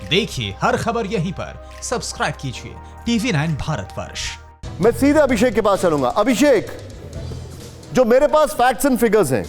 देखिए हर खबर यहीं पर, सब्सक्राइब कीजिए TV9 भारतवर्ष। मैं सीधे अभिषेक के पास चलूंगा। अभिषेक, जो मेरे पास फैक्ट्स एंड फिगर्स हैं,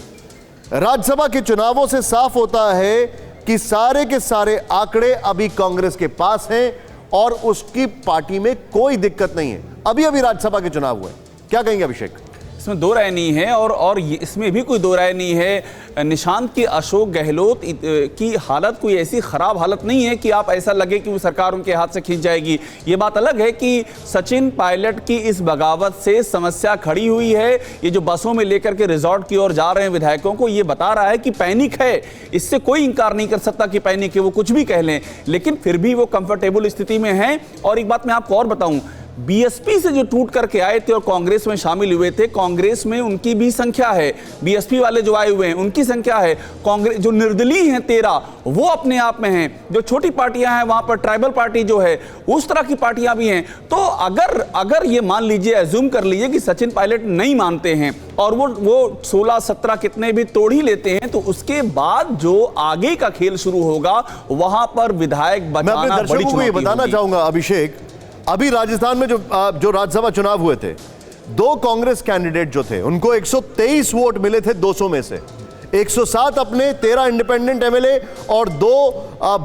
राज्यसभा के चुनावों से साफ होता है कि सारे के सारे आंकड़े अभी कांग्रेस के पास हैं और उसकी पार्टी में कोई दिक्कत नहीं है। अभी अभी राज्यसभा के चुनाव हुए, क्या कहेंगे अभिषेक? इसमें दो राय नहीं है और इसमें भी कोई दो राय नहीं है। निशांत की अशोक गहलोत की हालत कोई ऐसी खराब हालत नहीं है कि आप ऐसा लगे कि वो सरकार उनके हाथ से खींच जाएगी। ये बात अलग है कि सचिन पायलट की इस बगावत से समस्या खड़ी हुई है। ये जो बसों में लेकर के रिजॉर्ट की ओर जा रहे हैं विधायकों को, ये बता रहा है कि पैनिक है। इससे कोई इंकार नहीं कर सकता कि पैनिक है, वो कुछ भी कह लें, लेकिन फिर भी वो कंफर्टेबल स्थिति में हैं। और एक बात मैं आपको और बताऊं, बीएसपी से जो टूट करके आए थे और कांग्रेस में शामिल हुए थे, कांग्रेस में उनकी भी संख्या है। बीएसपी वाले जो आए हुए हैं उनकी संख्या है। कांग्रेस जो निर्दलीय हैं 13, वो अपने आप में हैं। जो छोटी पार्टियां हैं वहां पर ट्राइबल पार्टी जो है, उस तरह की पार्टियां भी हैं। तो अगर ये मान लीजिए, एज्यूम कर लीजिए कि सचिन पायलट नहीं मानते हैं और वो 16-17 कितने भी तोड़ ही लेते हैं, तो उसके बाद जो आगे का खेल शुरू होगा वहां पर विधायक बचाना बड़ी चुनौती होगी। बताना चाहूंगा अभिषेक, अभी राजस्थान में जो राज्यसभा चुनाव हुए थे, 2 कांग्रेस कैंडिडेट जो थे उनको 123 वोट मिले थे 200 में से। 107 अपने, 13 इंडिपेंडेंट एमएलए और 2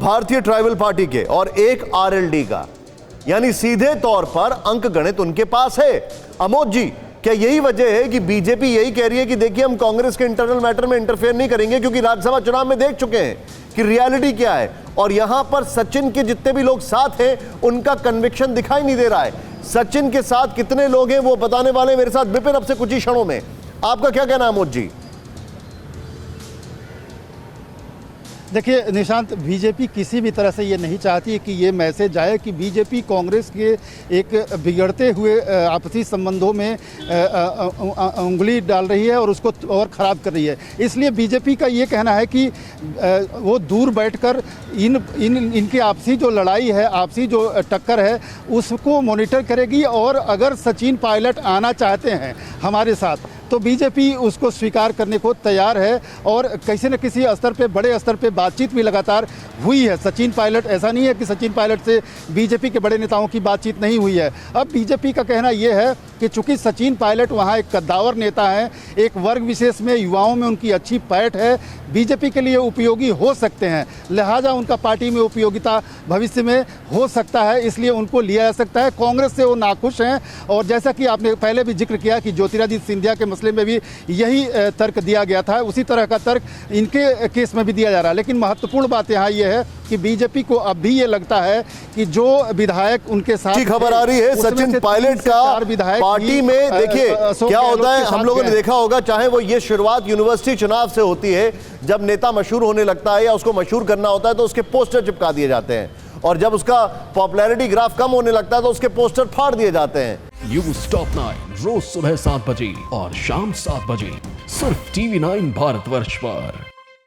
भारतीय ट्राइबल पार्टी के और 1 आरएलडी का। यानी सीधे तौर पर अंक गणित उनके पास है। अमोद जी, क्या यही वजह है कि बीजेपी यही कह रही है कि देखिए हम कांग्रेस के इंटरनल मैटर में इंटरफेयर नहीं करेंगे, क्योंकि राज्यसभा चुनाव में देख चुके हैं कि रियलिटी क्या है, और यहां पर सचिन के जितने भी लोग साथ हैं उनका कन्विक्शन दिखाई नहीं दे रहा है। सचिन के साथ कितने लोग हैं वो बताने वाले मेरे साथ विपिन अब से कुछ ही क्षणों में। आपका क्या कहना है अमोद जी? देखिए निशांत, बीजेपी किसी भी तरह से ये नहीं चाहती कि ये मैसेज आए कि बीजेपी कांग्रेस के एक बिगड़ते हुए आपसी संबंधों में उंगली डाल रही है और उसको और ख़राब कर रही है। इसलिए बीजेपी का ये कहना है कि वो दूर बैठकर इनकी आपसी जो लड़ाई है, आपसी जो टक्कर है, उसको मॉनिटर करेगी। और अगर सचिन पायलट आना चाहते हैं हमारे साथ, तो बीजेपी उसको स्वीकार करने को तैयार है। और किसी न किसी स्तर पे, बड़े स्तर पे बातचीत भी लगातार हुई है। सचिन पायलट, ऐसा नहीं है कि सचिन पायलट से बीजेपी के बड़े नेताओं की बातचीत नहीं हुई है। अब बीजेपी का कहना यह है कि चूंकि सचिन पायलट वहाँ एक कद्दावर नेता हैं, एक वर्ग विशेष में, युवाओं में उनकी अच्छी पैठ है, बीजेपी के लिए उपयोगी हो सकते हैं, लिहाजा उनका पार्टी में उपयोगिता भविष्य में हो सकता है, इसलिए उनको लिया जा सकता है। कांग्रेस से वो नाखुश हैं। और जैसा कि आपने पहले भी जिक्र किया कि ज्योतिरादित्य सिंधिया के मसले में भी यही तर्क दिया गया था, उसी तरह का तर्क इनके केस में भी दिया जा रहा है। लेकिन महत्वपूर्ण बात यहाँ ये है कि बीजेपी को अब भी ये लगता है कि जो विधायक उनके साथ, खबर आ रही है सचिन पायलट का पार्टी में, देखिए क्या होता है, हम लोगों ने देखा होगा, चाहे वो ये शुरुआत यूनिवर्सिटी चुनाव से होती है, जब नेता मशहूर होने लगता है या उसको मशहूर करना होता है तो उसके पोस्टर चिपका दिए जाते हैं, और जब उसका पॉपुलैरिटी ग्राफ कम होने लगता है तो उसके पोस्टर फाड़ दिए जाते हैं। न्यूज़ टॉप 9 रोज सुबह 7 बजे और शाम 7 बजे सिर्फ TV9 भारतवर्ष पर।